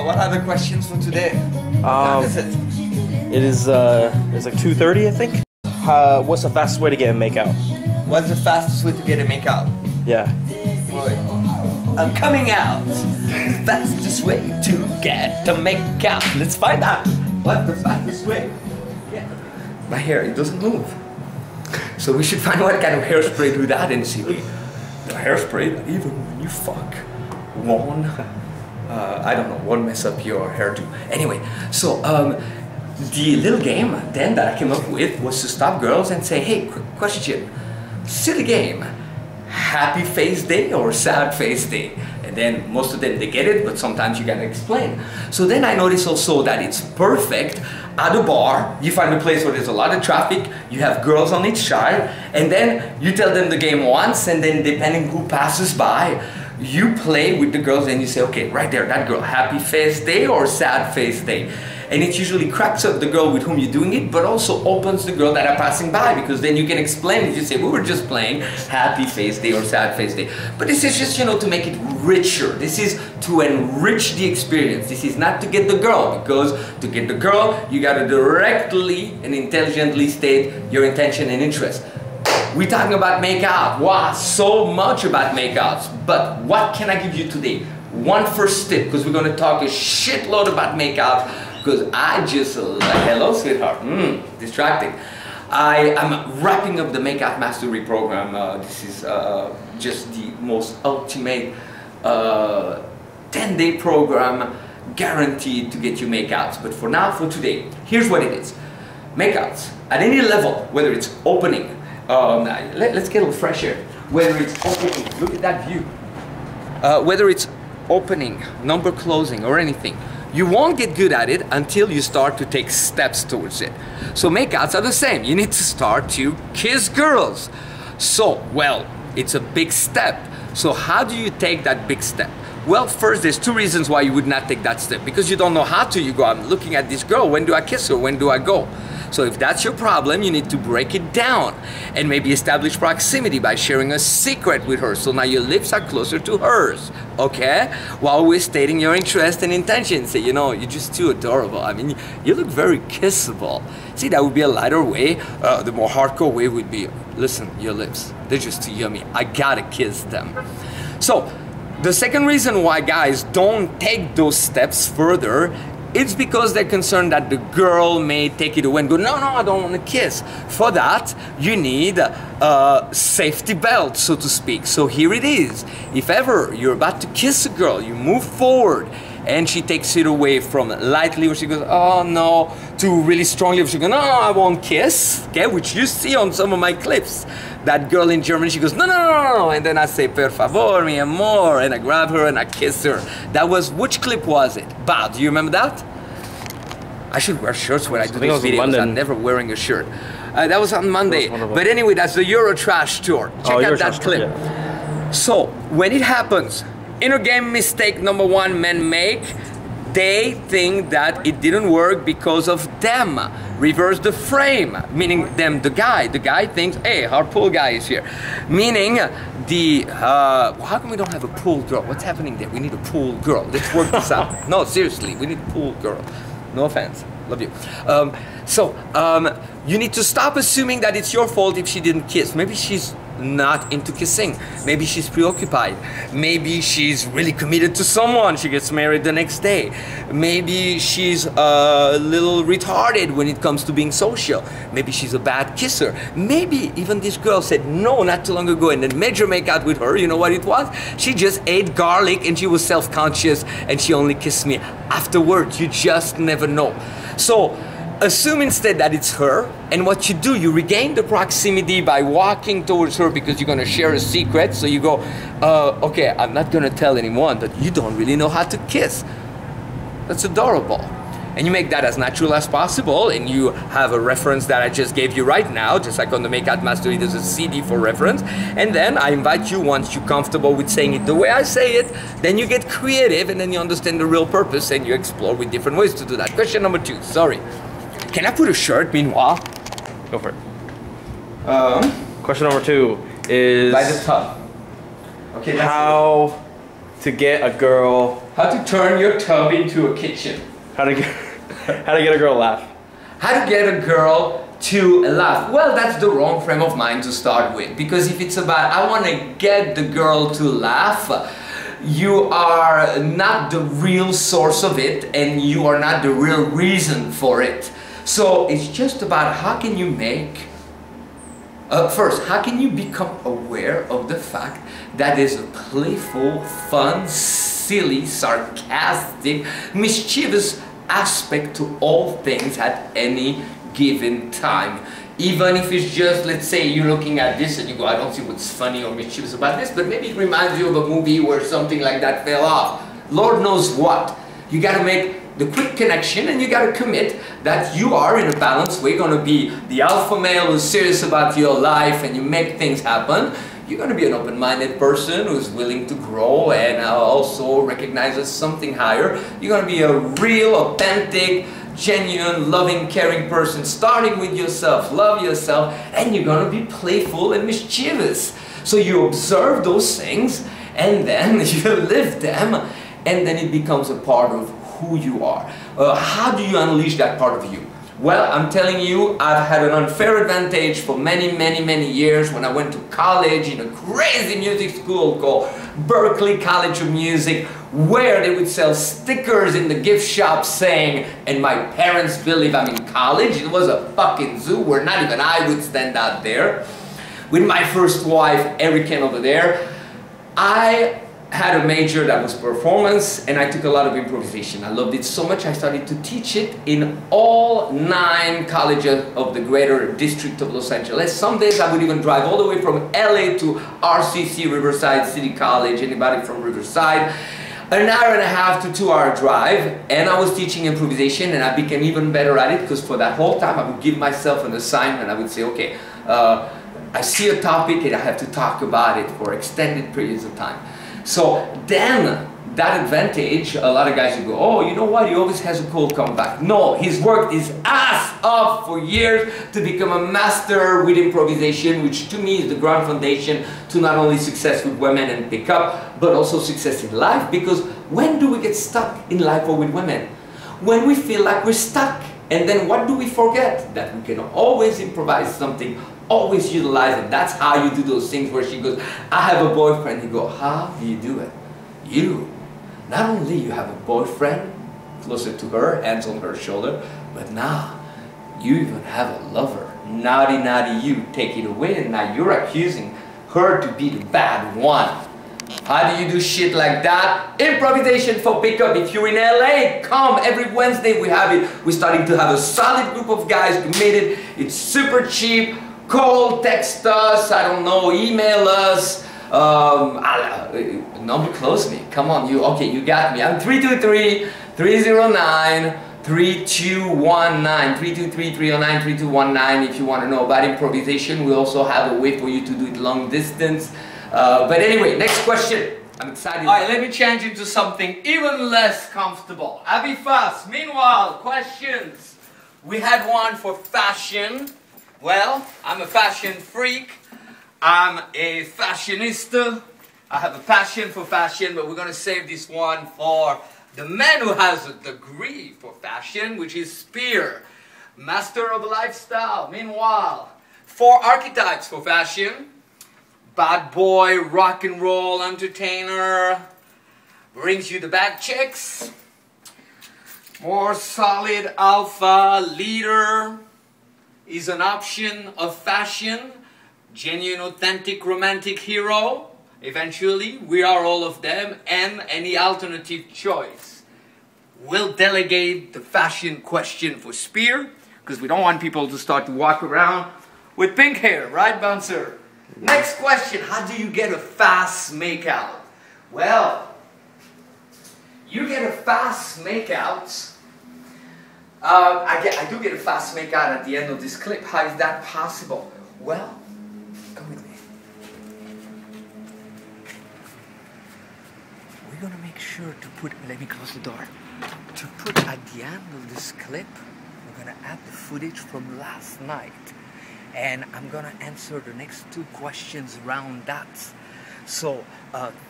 What are the questions for today? What is it? It is, it's like 2:30, I think. What's the fastest way to get a makeout? What's the fastest way to get a makeout? Yeah. Boy, I'm coming out. The fastest way to get a makeout. Let's find out. What's the fastest way? Yeah. My hair, it doesn't move. So we should find what kind of hairspray to do that and see. The hairspray that even when you fuck won't, I don't know, won't mess up your hairdo. Anyway, so the little game then that I came up with was to stop girls and say, hey, question, silly game, happy face day or sad face day? And then most of them, they get it, but sometimes you gotta explain. So then I noticed also that it's perfect at a bar. You find a place where there's a lot of traffic, you have girls on each side, and then you tell them the game once, and then depending who passes by, you play with the girls and you say, okay, right there, that girl, happy face day or sad face day? And it usually cracks up the girl with whom you're doing it, but also opens the girl that are passing by, because then you can explain it. You say, we were just playing happy face day or sad face day. But this is just, you know, to make it richer. This is to enrich the experience. This is not to get the girl, because to get the girl, you gotta directly and intelligently state your intention and interest. We're talking about makeout. Wow, so much about makeouts. But what can I give you today? One first tip, because we're gonna talk a shitload about makeout. Because I just, hello sweetheart, distracting. I am wrapping up the Makeout Mastery program. This is just the most ultimate 10-day program guaranteed to get you makeouts. But for now, for today, here's what it is. Makeouts, at any level, whether it's opening, let's get a little fresh air. Whether it's opening, look at that view. Whether it's opening, number closing, or anything. You won't get good at it until you start to take steps towards it. So makeouts are the same. You need to start to kiss girls. So, well, it's a big step. So how do you take that big step? Well, first, there's two reasons why you would not take that step. Because you don't know how to. You go, I'm looking at this girl. When do I kiss her? When do I go? So if that's your problem, you need to break it down and maybe establish proximity by sharing a secret with her. So now your lips are closer to hers, okay? While we're stating your interest and intention. Say, you know, you're just too adorable. I mean, you look very kissable. See, that would be a lighter way. The more hardcore way would be, listen, your lips, they're just too yummy. I gotta kiss them. So the second reason why guys don't take those steps further, it's because they're concerned that the girl may take it away and go, no, no, I don't want to kiss. For that, you need a safety belt, so to speak. So here it is. If ever you're about to kiss a girl, you move forward and she takes it away from lightly, where she goes, oh no, to really strongly, where she goes, no, no, I won't kiss, okay, which you see on some of my clips. That girl in Germany, she goes, no, no, no, no, and then I say, per favor, mi amor, and I grab her and I kiss her. That was, which clip was it? Bah, do you remember that? I should wear shirts when I do these videos. I'm never wearing a shirt. That was on Monday. But anyway, that's the Eurotrash tour. Check out that clip. Yeah. So, when it happens, inner game mistake number one men make, they think that it didn't work because of them. Reverse the frame, meaning them, the guy. The guy thinks, hey, our pool guy is here. Meaning the, how come we don't have a pool girl? What's happening there? We need a pool girl. Let's work this out. No, seriously, we need a pool girl. No offense, love you. You need to stop assuming that it's your fault if she didn't kiss. Maybe she's not into kissing. Maybe she's preoccupied. Maybe she's really committed to someone. She gets married the next day. Maybe she's a little retarded when it comes to being social. Maybe she's a bad kisser. Maybe even this girl said no not too long ago and then made your makeout with her. You know what it was? She just ate garlic and she was self-conscious and she only kissed me afterwards. You just never know. So assume instead that it's her, and what you do, you regain the proximity by walking towards her because you're gonna share a secret. So you go, okay, I'm not gonna tell anyone, but you don't really know how to kiss. That's adorable. And you make that as natural as possible, and you have a reference that I just gave you right now, just like on the Makeout Mastery, there's a CD for reference. And then I invite you, once you're comfortable with saying it the way I say it, then you get creative, and then you understand the real purpose, and you explore with different ways to do that. Question number 2, sorry. Can I put a shirt meanwhile? Go for it. Question number 2 is... By the tub. Okay, how to get a girl How to turn your tub into a kitchen. How to get a girl to laugh. How to get a girl to laugh. Well, that's the wrong frame of mind to start with. Because if it's about, I want to get the girl to laugh, you are not the real source of it, and you are not the real reason for it. So it's just about how can you make, first, how can you become aware of the fact that there's a playful, fun, silly, sarcastic, mischievous aspect to all things at any given time. Even if it's just, let's say you're looking at this and you go, I don't see what's funny or mischievous about this, but maybe it reminds you of a movie where something like that fell off. Lord knows what. You got to make the quick connection, and you got to commit that you are in a balanced way going to be the alpha male who's serious about your life and you make things happen. You're going to be an open-minded person who's willing to grow and also recognizes something higher. You're going to be a real, authentic, genuine, loving, caring person, starting with yourself. Love yourself, and you're going to be playful and mischievous. So you observe those things, and then you live them, and then it becomes a part of who you are. How do you unleash that part of you? Well, I'm telling you, I've had an unfair advantage for many, many, many years when I went to college in a crazy music school called Berklee College of Music, where they would sell stickers in the gift shop saying, and my parents believe I'm in college. It was a fucking zoo where not even I would stand out there. With my first wife, Erican over there, I had a major that was performance, and I took a lot of improvisation. I loved it so much I started to teach it in all 9 colleges of the greater district of Los Angeles. Some days I would even drive all the way from LA to RCC, Riverside City College. Anybody from Riverside? An hour and a half to 2-hour drive, and I was teaching improvisation, and I became even better at it because for that whole time I would give myself an assignment. I would say, okay, I see a topic and I have to talk about it for extended periods of time. So then, that advantage, a lot of guys would go, oh, you know what, he always has a cool comeback. No, he's worked his ass off for years to become a master with improvisation, which to me is the ground foundation to not only success with women and pickup, but also success in life. Because when do we get stuck in life or with women? When we feel like we're stuck. And then what do we forget? That we can always improvise something, always utilize it. That's how you do those things where she goes, I have a boyfriend. You go, how do you do it? You, not only you have a boyfriend closer to her, hands on her shoulder, but now you even have a lover. Naughty, naughty you, take it away, and now you're accusing her to be the bad one. How do you do shit like that? Improvisation for pickup. If you're in LA, come every Wednesday. We have it. We're starting to have a solid group of guys committed. It's super cheap. Call, text us, I don't know, email us. Number close me. Come on, you. Okay, you got me. I'm 323-309-3219. 323-309-3219 if you want to know about improvisation. We also have a way for you to do it long distance. But anyway, next question. I'm excited. Alright, let me change into something even less comfortable. I'll be fast. Meanwhile, questions. We had one for fashion. Well, I'm a fashion freak. I'm a fashionista. I have a passion for fashion, but we're going to save this one for the man who has a degree for fashion, which is Spear, master of lifestyle. Meanwhile, 4 archetypes for fashion. Bad boy, rock and roll, entertainer, brings you the bad chicks. More solid alpha, leader, is an option of fashion. Genuine, authentic, romantic hero. Eventually, we are all of them, and any alternative choice. We'll delegate the fashion question for Spear, because we don't want people to start to walk around with pink hair, right, Bouncer? Next question, how do you get a fast makeout? Well, you get a fast makeout. I do get a fast makeout at the end of this clip. How is that possible? Well, come with me. We're going to make sure to put, let me close the door, to put at the end of this clip, we're going to add the footage from last night. And I'm going to answer the next 2 questions around that. So,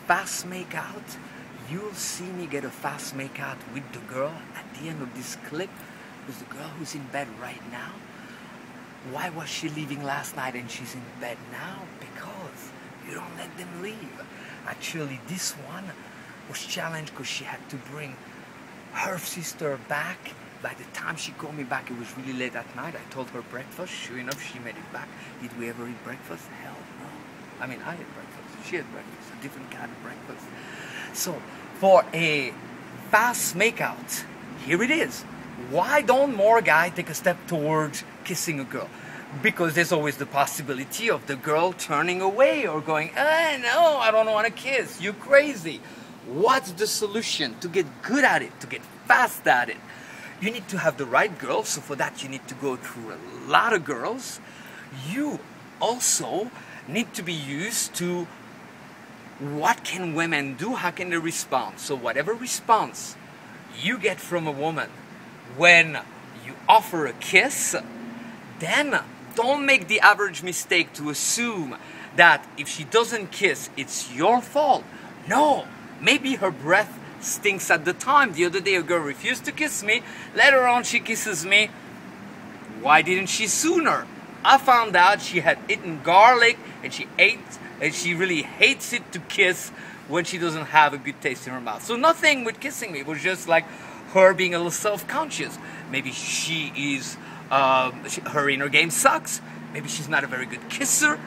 fast makeout, you'll see me get a fast makeout with the girl at the end of this clip. With the girl who's in bed right now. Why was she leaving last night and she's in bed now? Because you don't let them leave. Actually, this one was challenged because she had to bring her sister back. By the time she called me back, it was really late at night. I told her breakfast. Sure enough, she made it back. Did we ever eat breakfast? Hell no. I mean, I had breakfast. She had breakfast. A different kind of breakfast. So, for a fast makeout, here it is. Why don't more guys take a step towards kissing a girl? Because there's always the possibility of the girl turning away or going, no, I don't want to kiss. You're crazy. What's the solution to get good at it, to get fast at it? You need to have the right girl. So for that, you need to go through a lot of girls. You also need to be used to what can women do? How can they respond? So whatever response you get from a woman when you offer a kiss, then don't make the average mistake to assume that if she doesn't kiss, it's your fault. No, maybe her breath stinks at the time. The other day a girl refused to kiss me. Later on she kisses me. Why didn't she sooner? I found out she had eaten garlic and she really hates it to kiss when she doesn't have a good taste in her mouth. So nothing with kissing me. It was just like her being a little self-conscious. Maybe she is, her inner game sucks. Maybe she's not a very good kisser.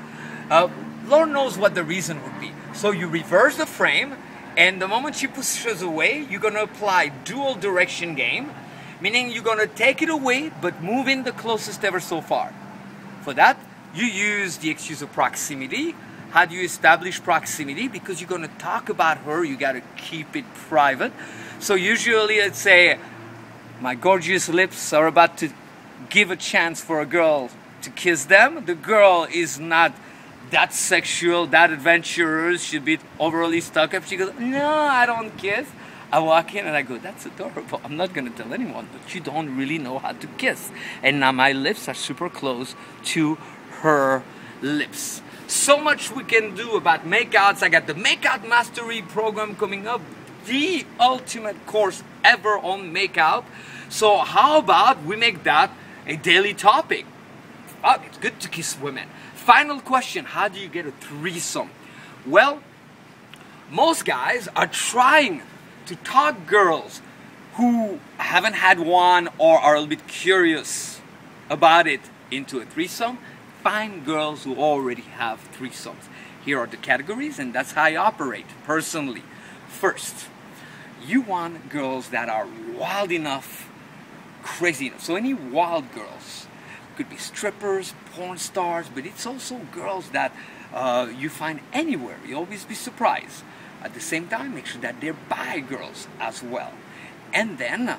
Lord knows what the reason would be. So you reverse the frame, and the moment she pushes away, you're going to apply dual direction game, meaning you're going to take it away, but move in the closest ever so far. For that, you use the excuse of proximity. How do you establish proximity? Because you're going to talk about her, you got to keep it private. So usually I'd say, my gorgeous lips are about to give a chance for a girl to kiss them. The girl is not that sexual, that adventurous, she'd be overly stuck up. She goes, no, I don't kiss. I walk in and I go, that's adorable. I'm not going to tell anyone, but you don't really know how to kiss. And now my lips are super close to her lips. So much we can do about makeouts. I got the Makeout Mastery program coming up, the ultimate course ever on makeout. So how about we make that a daily topic? Oh, it's good to kiss women. Final question, how do you get a threesome? Well, most guys are trying to talk girls who haven't had one or are a little bit curious about it into a threesome. Find girls who already have threesomes. Here are the categories, and that's how I operate personally. First, you want girls that are wild enough, crazy enough. So any wild girls, could be strippers, porn stars, but it's also girls that you find anywhere. You'll always be surprised. At the same time, make sure that they're bi girls as well. And then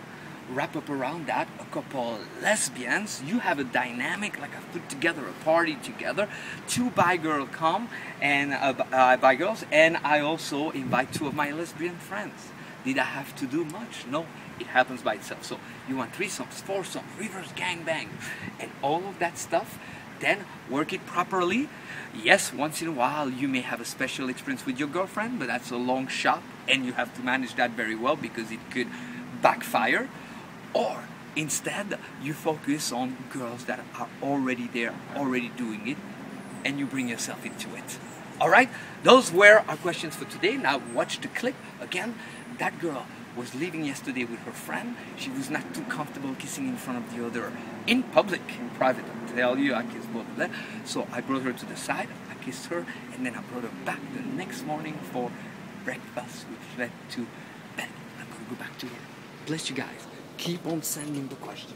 wrap up around that a couple lesbians. You have a dynamic, like a put together, a party together. 2 bi girls come, and bi girls, and I also invite 2 of my lesbian friends. Did I have to do much? No, it happens by itself. So you want threesomes, foursomes, reverse gangbang, and all of that stuff. Then work it properly. Yes, once in a while you may have a special experience with your girlfriend, but that's a long shot, and you have to manage that very well because it could backfire. Or instead, you focus on girls that are already there, already doing it, and you bring yourself into it. Alright, those were our questions for today. Now watch the clip. Again, that girl was leaving yesterday with her friend. She was not too comfortable kissing in front of the other in public, in private. I tell you, I kissed both of them. So I brought her to the side, I kissed her, and then I brought her back the next morning for breakfast, which led to bed. I'm going to go back to her. Bless you guys. Keep on sending the questions.